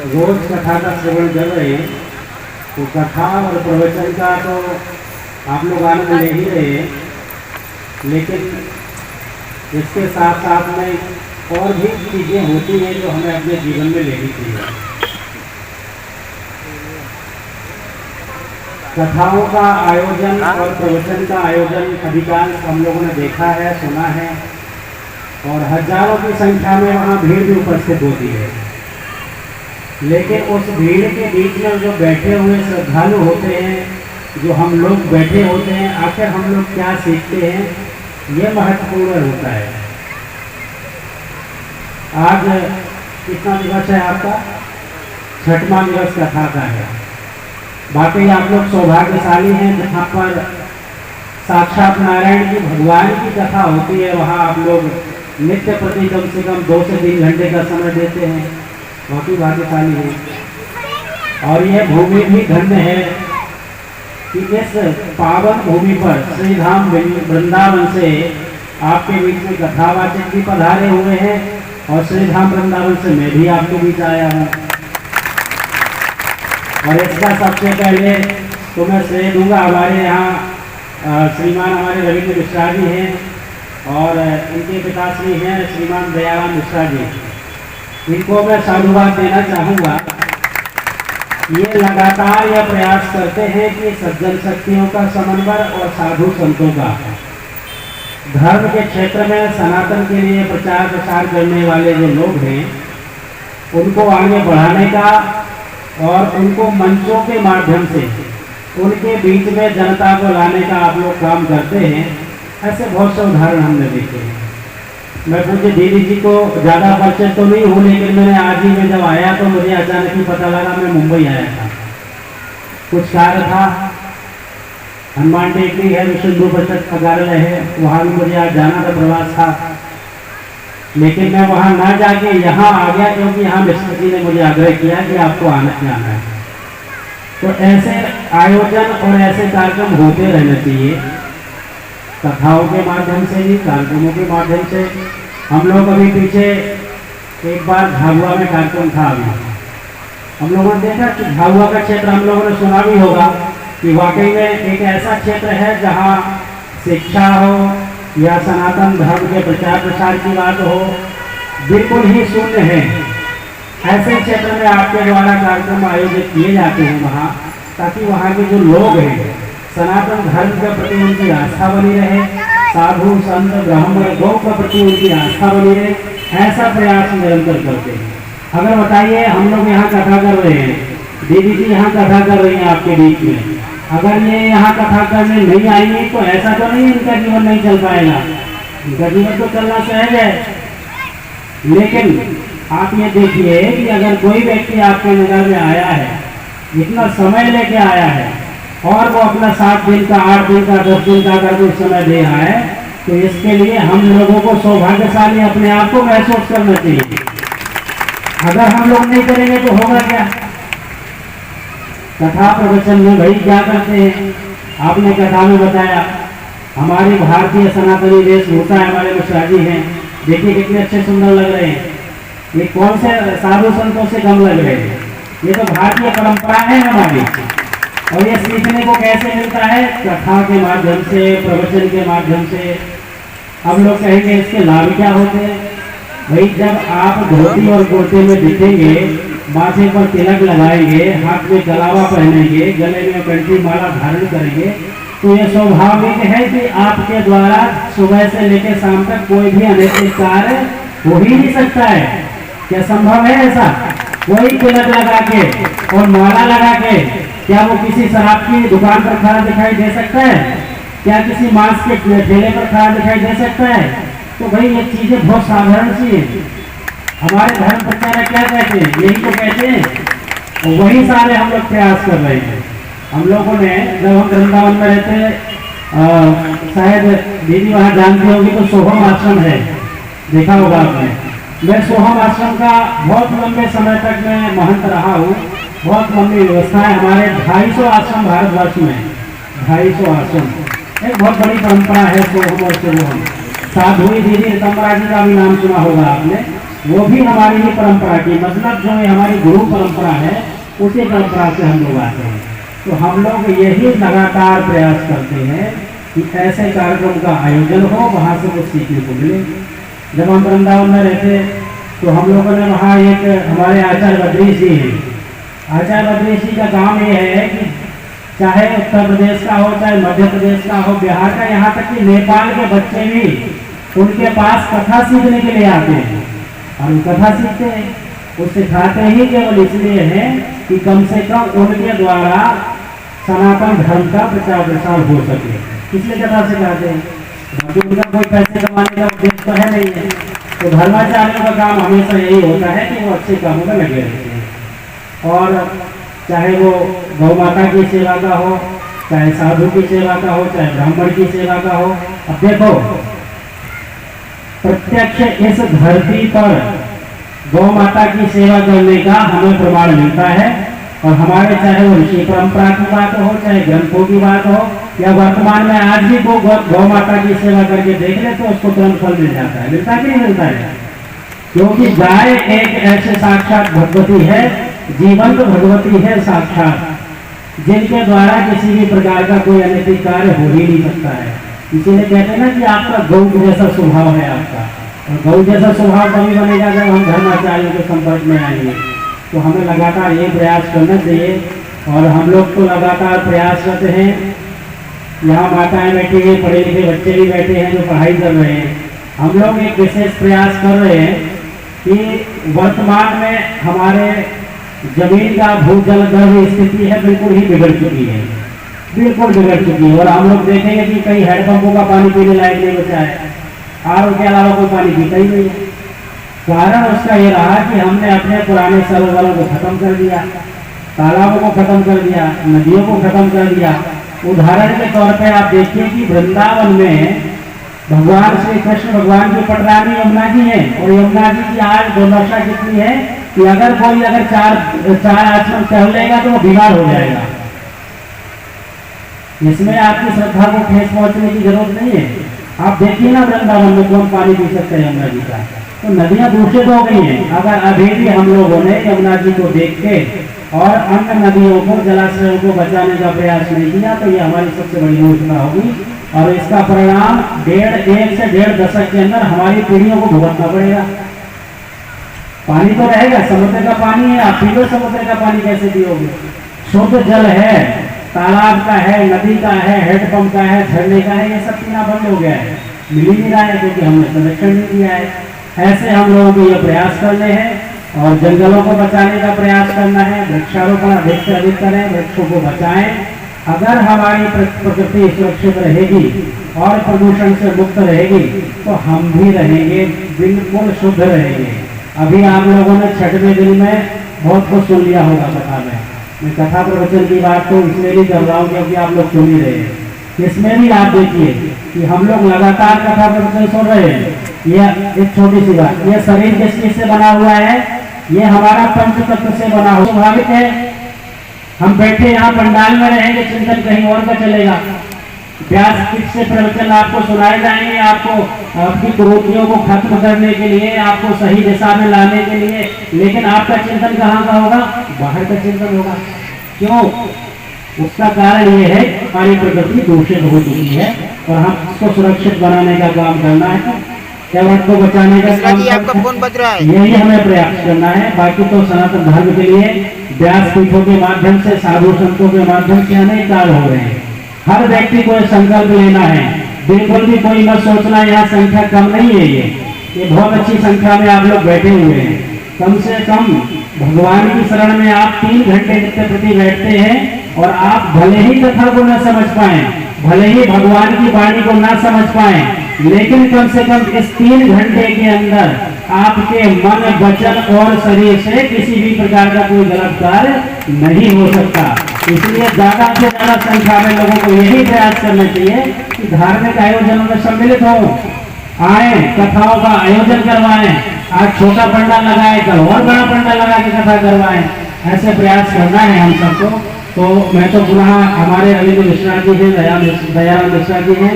रोज कथा का श्रवण कर रहे हैं, तो कथा और प्रवचन का तो आप लोग आनंद ले ही रहे हैं, लेकिन इसके साथ साथ में और भी चीज़ें होती हैं जो हमें अपने जीवन में लेनी चाहिए। कथाओं का आयोजन और प्रवचन का आयोजन अधिकांश हम लोगों ने देखा है, सुना है, और हजारों की संख्या में वहाँ भीड़ भी उपस्थित होती है। लेकिन उस भीड़ के बीच में जो बैठे हुए श्रद्धालु होते हैं, जो हम लोग बैठे होते हैं, आखिर हम लोग क्या सीखते हैं, ये महत्वपूर्ण होता है। आज कितना दिवस है आपका? 6वां दिवस कथा का है। बाकी आप लोग सौभाग्यशाली हैं जहाँ पर साक्षात नारायण की, भगवान की कथा होती है। वहाँ आप लोग नित्य प्रति कम से कम 2 से 3 घंटे का समय देते हैं, बहुत ही भाग्यशाली है। और यह भूमि भी धन्य है कि इस पावन भूमि पर श्री धाम वृंदावन से आपके बीच में कथावाचक भी पधारे हुए हैं, और श्री धाम वृंदावन से मैं भी आपके बीच आया हूँ। और इसका सबसे पहले तो मैं श्रेय दूंगा हमारे यहाँ श्रीमान हमारे रविंद्र मिश्रा जी हैं, और इनके पिताश्री हैं श्रीमान दयाराम मिश्रा जी। इनको मैं साधुवाद देना चाहूँगा। ये लगातार यह प्रयास करते हैं कि सज्जन शक्तियों का समन्वय और साधु संतों का धर्म के क्षेत्र में सनातन के लिए प्रचार प्रसार करने वाले जो लोग हैं, उनको आगे बढ़ाने का और उनको मंचों के माध्यम से उनके बीच में जनता को लाने का आप लोग काम करते हैं। ऐसे बहुत से उदाहरण हमने देखे हैं। मैं पूछे दीदी जी को ज़्यादा परिचित तो नहीं हूँ, लेकिन मैंने आज ही में जब आया तो मुझे अचानक ही पता लगा मैं मुंबई आया था। कुछ कार्य था, हनुमान टेकरी है, सिंधु परिषद का कार्यालय है, वहाँ भी मुझे आज जाना था, प्रवास था। लेकिन मैं वहाँ ना जाके यहाँ आ गया, क्योंकि यहाँ मिश्र जी ने मुझे आग्रह किया कि आपको आना है। तो ऐसे आयोजन और ऐसे कार्यक्रम होते रहने चाहिए, कथाओं के माध्यम से भी, कार्यक्रमों के माध्यम से। हम लोग अभी पीछे एक बार झाबुआ में कार्यक्रम था, अभी हम लोगों ने देखा कि झाबुआ का क्षेत्र, हम लोगों ने सुना भी होगा कि वाकई में एक ऐसा क्षेत्र है जहाँ शिक्षा हो या सनातन धर्म के प्रचार प्रसार की बात हो, बिल्कुल ही शून्य है। ऐसे क्षेत्र में आपके द्वारा कार्यक्रम आयोजित किए जाते हैं वहाँ, ताकि वहाँ के जो लोग हैं सनातन धर्म के प्रति उनकी आस्था बनी रहे, साधु संत ब्राह्मण गौ के प्रति उनकी आस्था बनी रहे। ऐसा प्रयास निरंतर करते हैं। अगर बताइए, हम लोग यहाँ कथा कर रहे हैं, दीदी जी यहाँ कथा कर रही हैं आपके बीच में, अगर ये यहाँ कथा करने नहीं आएंगे तो ऐसा तो नहीं इनका जीवन नहीं चल पाएगा। इनका जीवन तो चलना सहज है। लेकिन आप ये देखिए कि अगर कोई व्यक्ति आपके नगर में आया है, इतना समय लेके आया है, और वो अपना 7 दिन का, 8 दिन का, 10 दिन का अगर कोई समय दे रहा है, तो इसके लिए हम लोगों को सौभाग्यशाली अपने आप को महसूस करना चाहिए। अगर हम लोग नहीं करेंगे तो होगा क्या? कथा प्रवचन में भाई क्या करते हैं? आपने कथा में बताया हमारी भारतीय सनातनी वेशभूषा है, हमारे मिश्रा जी हैं, देखिए कितने अच्छे सुंदर लग रहे हैं। ये कौन से साधु संतों से कम लग रहे हैं? ये तो भारतीय परंपरा है हमारी। और ये सीखने को कैसे मिलता है? कथा के माध्यम से, प्रवचन के माध्यम से। अब लोग कहेंगे इसके लाभ क्या होते हैं? भाई जब आप धोती और कुर्ते में दिखेंगे, माथे पर तिलक लगाएंगे, हाथ में कलावा पहनेंगे, गले में कंठी माला धारण करेंगे, तो यह स्वाभाविक है कि आपके द्वारा सुबह से लेकर शाम तक कोई भी अनैतिक कार्य हो ही नहीं सकता है। क्या संभव है ऐसा? कोई तिलक लगा के और माला लगा के क्या वो किसी शराब की दुकान पर खड़ा दिखाई दे सकता है? क्या किसी मांस के ठेले पर खड़ा दिखाई दे सकता है? तो भाई ये चीजें बहुत साधारण सी है। हमारे धर्म प्रचारक क्या कहते हैं? यही तो कहते हैं, और वही सारे हम लोग प्रयास कर रहे हैं। हम लोगों ने जब हम वृंदावन में रहते, शायद दीदी वहाँ जानती होगी, तो सोहम आश्रम है, देखा होगा आपने। मैं सोहम आश्रम का बहुत लंबे समय तक मैं महंत रहा हूँ। बहुत लंबी व्यवस्था है हमारे, 250 आश्रम भारतवर्ष में, 250 आश्रम, एक बहुत बड़ी परंपरा है सोहम और सोहम। साधुई दीदी रितम्बरा जी का भी नाम सुना होगा आपने, वो भी हमारी ही परंपरा की, मतलब जो है हमारी गुरु परंपरा है उसी परंपरा से हम लोग आते हैं। तो हम लोग यही लगातार प्रयास करते हैं कि ऐसे कार्यक्रम का आयोजन हो, वहाँ से कुछ सीखने को मिले। जब हम वृंदावन में रहते तो हम लोगों ने वहाँ एक हमारे आचार्य बद्री जी हैं, आचार्य बद्री जी का काम ये है कि चाहे उत्तर प्रदेश का हो, चाहे मध्य प्रदेश का हो, बिहार का, यहाँ तक कि नेपाल के बच्चे भी उनके पास कथा सीखने के लिए आते हैं और कथा सीखते हैं। वो सिखाते ही केवल इसलिए है कि कम से कम उनके द्वारा सनातन धर्म का प्रचार प्रसार हो सके, इसलिए कथा सिखाते हैं। उनका कोई पैसे कमाने का उद्देश्य तो है नहीं है। तो धर्माचार्यों का काम हमेशा यही होता है कि वो अच्छे कामों में लगे रहते हैं, और चाहे वो गौ माता की सेवा का हो, चाहे साधु की सेवा का हो, चाहे ब्राह्मण की सेवा का हो। अब देखो, प्रत्यक्ष इस धरती पर गौ माता की सेवा करने का हमें प्रमाण मिलता है, और हमारे चाहे वो ऋषि परंपरा की बात हो, चाहे ग्रंथों की बात हो, या वर्तमान में आज भी गौ माता की सेवा करके देख ले तो उसको तुरंत फल मिल जाता है। मिलता कि नहीं मिलता है? क्योंकि गाय एक ऐसे साक्षात भगवती है, जीवंत भगवती है साक्षात, जिनके द्वारा किसी भी प्रकार का कोई अनैतिक कार्य हो ही नहीं सकता है। इसीलिए कहते हैं ना कि आपका गौ जैसा स्वभाव है आपका, और गौ जैसा स्वभाव तभी बनेगा जब हम धर्माचार्यों के संपर्क में आएंगे। तो हमें लगातार ये प्रयास करना चाहिए, और हम लोग तो लगातार प्रयासरत हैं। यहाँ माताएं बैठी हैं, पढ़े लिखे बच्चे भी बैठे हैं जो पढ़ाई कर रहे हैं। हम लोग एक विशेष प्रयास कर रहे हैं कि वर्तमान में हमारे जमीन का भूजल गर्भ स्थिति है बिल्कुल ही बिगड़ चुकी है, बिल्कुल बिगड़ चुकी है। और हम लोग देखेंगे कि कई हैंडपंपों का पानी पीने लायक नहीं बचा है, आरओ के अलावा कोई पानी पीता ही नहीं है। कारण उसका ये रहा कि हमने अपने पुराने सरोवरों को खत्म कर दिया, तालाबों को खत्म कर दिया, नदियों को खत्म कर दिया। उदाहरण के तौर पे आप देखिए कि वृंदावन में भगवान श्री कृष्ण भगवान की पटरानी यमुना जी है, और यमुना जी की आज दुर्दशा कितनी है कि अगर कोई चार आचमन कर लेगा तो वो बीमार हो जाएगा। इसमें आपकी श्रद्धा को ठेस पहुंचने की जरूरत नहीं है। आप देखिए ना वृंदावन में कौन पानी पी सकता है यमुना जी का। तो नदियां दूषित हो गई हैं। अगर अभी भी हम लोगों ने यमुना जी को देख के और अन्य नदियों को, जलाशयों को बचाने का प्रयास नहीं किया तो ये हमारी सबसे बड़ी मूर्खता होगी, और इसका परिणाम 1 से 1.5 दशक के अंदर हमारी पीढ़ियों को भुगतना पड़ेगा। पानी तो रहेगा, समुद्र का पानी है, आप पी लो, समुद्र का पानी कैसे पियोगे? शुद्ध जल है, तालाब का है, नदी का है, हैंडपंप का है, झरने का है, ये सब पीना बंद हो गया है, मिल ही नहीं रहा है क्योंकि हमने संरक्षण नहीं किया है। ऐसे हम लोगों को ये प्रयास करने हैं, और जंगलों को बचाने का प्रयास करना है। वृक्षारोपण अधिक से अधिक करें, वृक्षों को बचाएं। अगर हमारी प्रकृति सुरक्षित रहेगी और प्रदूषण से मुक्त रहेगी तो हम भी रहेंगे, बिल्कुल शुद्ध रहेंगे। अभी आप लोगों ने 6वें दिन में बहुत कुछ सुन लिया होगा कथा में। मैं कथा प्रवचन की बात तो इसलिए भी कर रहा हूँ क्योंकि आप लोग सुन ही रहे हैं। इसमें भी आप देखिए कि हम लोग लगातार कथा प्रवचन सुन रहे हैं। यह एक छोटी सी बात, यह शरीर किस चीज से बना हुआ है? ये हमारा पंच तत्व से बना हुआ। स्वाभाविक है हम बैठे यहाँ पंडाल में रहेंगे, चिंतन कहीं और का चलेगा। व्यासपीठ से प्रवचन आपको सुनाए जाएंगे, आपको आपकी कुरीतियों को खत्म करने के लिए, आपको सही दिशा में लाने के लिए, लेकिन आपका चिंतन कहाँ का होगा? बाहर का चिंतन होगा। क्यों? उसका कारण ये है हमारी प्रकृति दूषित हो चुकी है और हम उसको सुरक्षित बनाने का काम करना है, जगत को बचाने का काम आपका फोन बज रहा है। यही हमें प्रयास करना है। बाकी तो सनातन धर्म के लिए व्यासपीठों के माध्यम से, साधु संतों के माध्यम से अनेक कार्य हो रहे हैं। हर व्यक्ति को संकल्प लेना है, बिल्कुल भी कोई मत सोचना यहाँ संख्या कम नहीं है। ये बहुत अच्छी संख्या में आप लोग बैठे हुए हैं। कम से कम भगवान की शरण में आप 3 घंटे नित्य प्रति बैठते हैं, और आप भले ही कथा को न समझ पाए, भले ही भगवान की वाणी को न समझ पाए, लेकिन कम से कम इस 3 घंटे के अंदर आपके मन, वचन और शरीर से किसी भी प्रकार का कोई गलत कार्य नहीं हो सकता। इसलिए ज्यादा से ज्यादा संख्या में लोगों को यही प्रयास करना चाहिए कि धार्मिक आयोजनों में सम्मिलित हो, आए, कथाओं का आयोजन करवाएं। आज छोटा पंडाल लगाए, कल और बड़ा पंडाल लगा के कथा करवाएं। ऐसे प्रयास करना है हम सबको। तो मैं तो पुनः हमारे रविंद्र मिश्रा जी हैं, दयाराम मिश्रा जी हैं,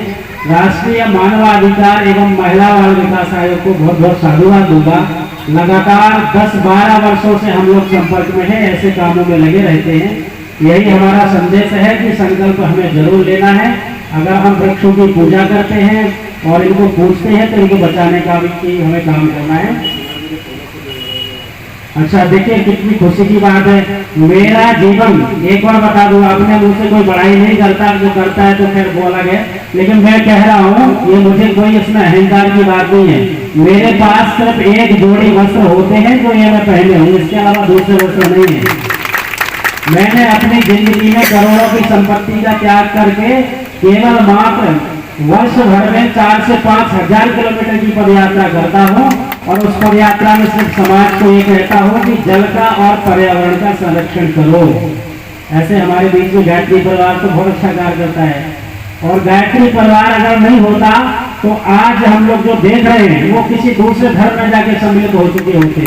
राष्ट्रीय मानवाधिकार एवं महिला बाल विकास आयोग को बहुत बहुत साधुवाद दूंगा लगातार 10-12 वर्षों से हम लोग संपर्क में हैं, ऐसे कामों में लगे रहते हैं। यही हमारा संदेश है कि संकल्प हमें जरूर लेना है। अगर हम वृक्षों की पूजा करते हैं और इनको पूजते हैं तो इनको बचाने का भी हमें काम करना है। अच्छा देखिए कितनी खुशी की बात है, मेरा जीवन, एक बार बता दूं, आपने मुझसे कोई बड़ाई नहीं करता, जो करता है तो खैर बोला गया, लेकिन मैं कह रहा हूँ ये मुझे कोई इसमें अहंकार की बात नहीं है। मेरे पास सिर्फ एक जोड़ी वस्त्र होते हैं जो ये मैं पहने हूँ, इसके अलावा दूसरे वस्त्र नहीं है। मैंने अपनी जिंदगी में करोड़ों की संपत्ति का त्याग करके केवल मात्र वर्ष भर में 4 से 5 हजार किलोमीटर की पद यात्रा करता हूँ और उस पद यात्रा में सिर्फ समाज को ये कहता हूँ कि जल का और पर्यावरण का संरक्षण करो। ऐसे हमारे बीच में गायत्री परिवार तो बहुत अच्छा कार्य करता है, और गायत्री परिवार अगर नहीं होता तो आज हम लोग जो देख रहे हैं वो किसी दूसरे धर्म में जाके सम्मिलित हो चुके होते।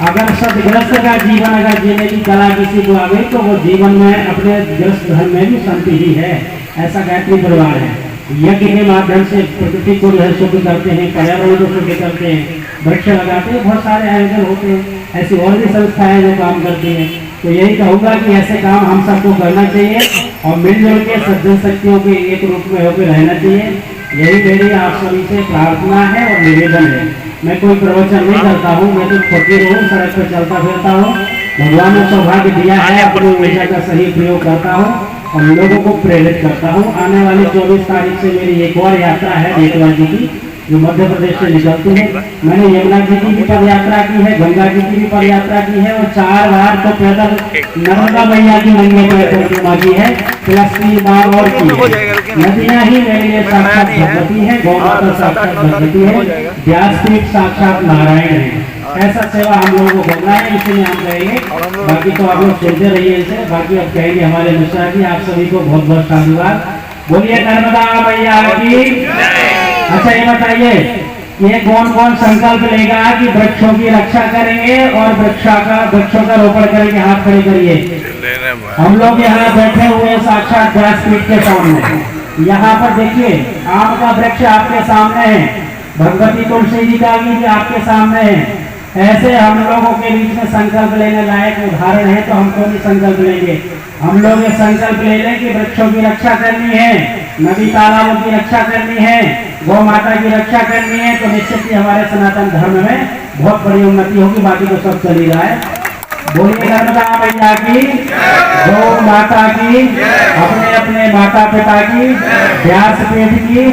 अगर सदग्रस्त का जीवन अगर जीने की कला किसी को आ गई तो वो जीवन में अपने ग्रस्त धर्म में भी शांति ही है। ऐसा गायत्री परिवार है। यज्ञ के माध्यम से प्रकृति को शुद्ध करते हैं, पर्यावरण को शुद्ध करते हैं, वृक्ष लगाते हैं, बहुत सारे आयोजन होते हैं। ऐसी और भी संस्थाएं जो काम करती हैं। तो यही कहूँगा कि ऐसे काम हम सबको करना चाहिए और मिलजुल के सज्जन शक्तियों के एक रूप में होकर रहना चाहिए। यही मेरी आप सभी से प्रार्थना है और निवेदन है। मैं कोई प्रवचन नहीं करता हूँ, मैं तो फकीर हूँ, सड़क पर चलता फिरता हूँ, भगवान ने सौभाग्य दिया है, अपनी ऊर्जा का सही प्रयोग करता हूँ और लोगों को प्रेरित करता हूँ। आने वाली 24 तारीख से मेरी एक और यात्रा है बेतवा जी की, जो मध्य प्रदेश से निकलती है। मैंने यमुना जी की भी पद यात्रा की है, गंगा जी की भी पद यात्रा की है और 4 बार तो पैदल नर्मदा मैया की नंगे पैर परिक्रमा की है, प्लस 3 बार और की है। नदियाँ ही मेरे लिए साक्षात भगवती है, गौ माता साक्षात भगवती है, व्यासपीठ साक्षात नारायण है। ऐसा सेवा हम लोगों को करना है, इसलिए हम कहेंगे। बाकी तो आप लोग सुनते रहिए इसे। बाकी अब कहेंगे हमारे मिश्रा जी। आप सभी को बहुत बहुत धन्यवाद। बोलिए नर्मदा मैया की। अच्छा ये बताइए, ये कौन कौन संकल्प लेगा कि वृक्षों की रक्षा करेंगे और वृक्षों का रोपण करेंगे? हाथ खड़े करिए। हम लोग यहाँ बैठे हुए साक्षात व्यासपीठ के सामने। यहाँ पर देखिए आम का वृक्ष आपके सामने है, भगवती तुलसी जी का भी आपके सामने है। ऐसे हम लोगों के बीच में संकल्प लेने लायक उदाहरण है, तो हम क्यों नहीं संकल्प लेंगे? हम लोग ये संकल्प ले लें कि वृक्षों की रक्षा करनी है, नदी तालाबों की रक्षा करनी है, गौ माता की रक्षा करनी है, तो निश्चित ही हमारे सनातन धर्म में बहुत बड़ी उन्नति होगी। बाकी तो सब चली जाए। बोलिए नर्मदा मैया की, गौ माता की, अपने अपने माता पिता की, व्यासपीठ की।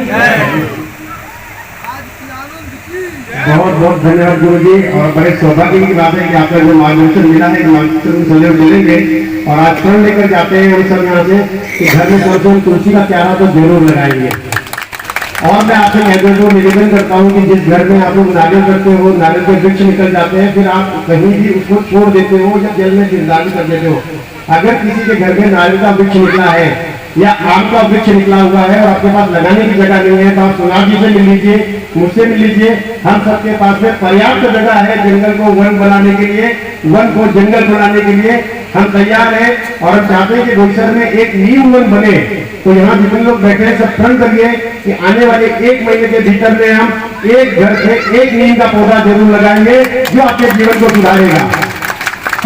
बहुत बहुत धन्यवाद गुरु जी। और बड़े सौभाग्य की बात है कि आपका जो मार्गदर्शन मिला है, मार्गदर्शन सहयोग मिलेंगे और आज कर्ण लेकर जाते हैं हम सब यहाँ से कि घर में कौन तुलसी का प्यारा तो जरूर लगाएंगे। और मैं आपसे महत्वपूर्ण निवेदन करता हूँ कि जिस घर में आप लोग नारियल करते हो, नारियल के वृक्ष निकल जाते हैं, फिर आप कहीं भी उसको छोड़ देते हो या जल में गिरदान कर देते हो। अगर किसी के घर में नारियल का वृक्ष निकला है या आम का वृक्ष निकला हुआ है और आपके पास लगाने की जगह नहीं है, तो आप सुनार जी से मिल लीजिए, मुझसे मिल लीजिए। हम सबके पास में पर्याप्त जगह है जंगल को वन बनाने के लिए, वन को जंगल बनाने के लिए हम तैयार हैं। और हम चाहते हैं कि भविष्य में एक नीम वन बने। तो यहाँ जितने लोग बैठे हैं सब प्रण करिए कि आने वाले 1 महीने के भीतर में हम एक घर से एक नीम का पौधा जरूर लगाएंगे जो आपके जीवन को सुधारेगा।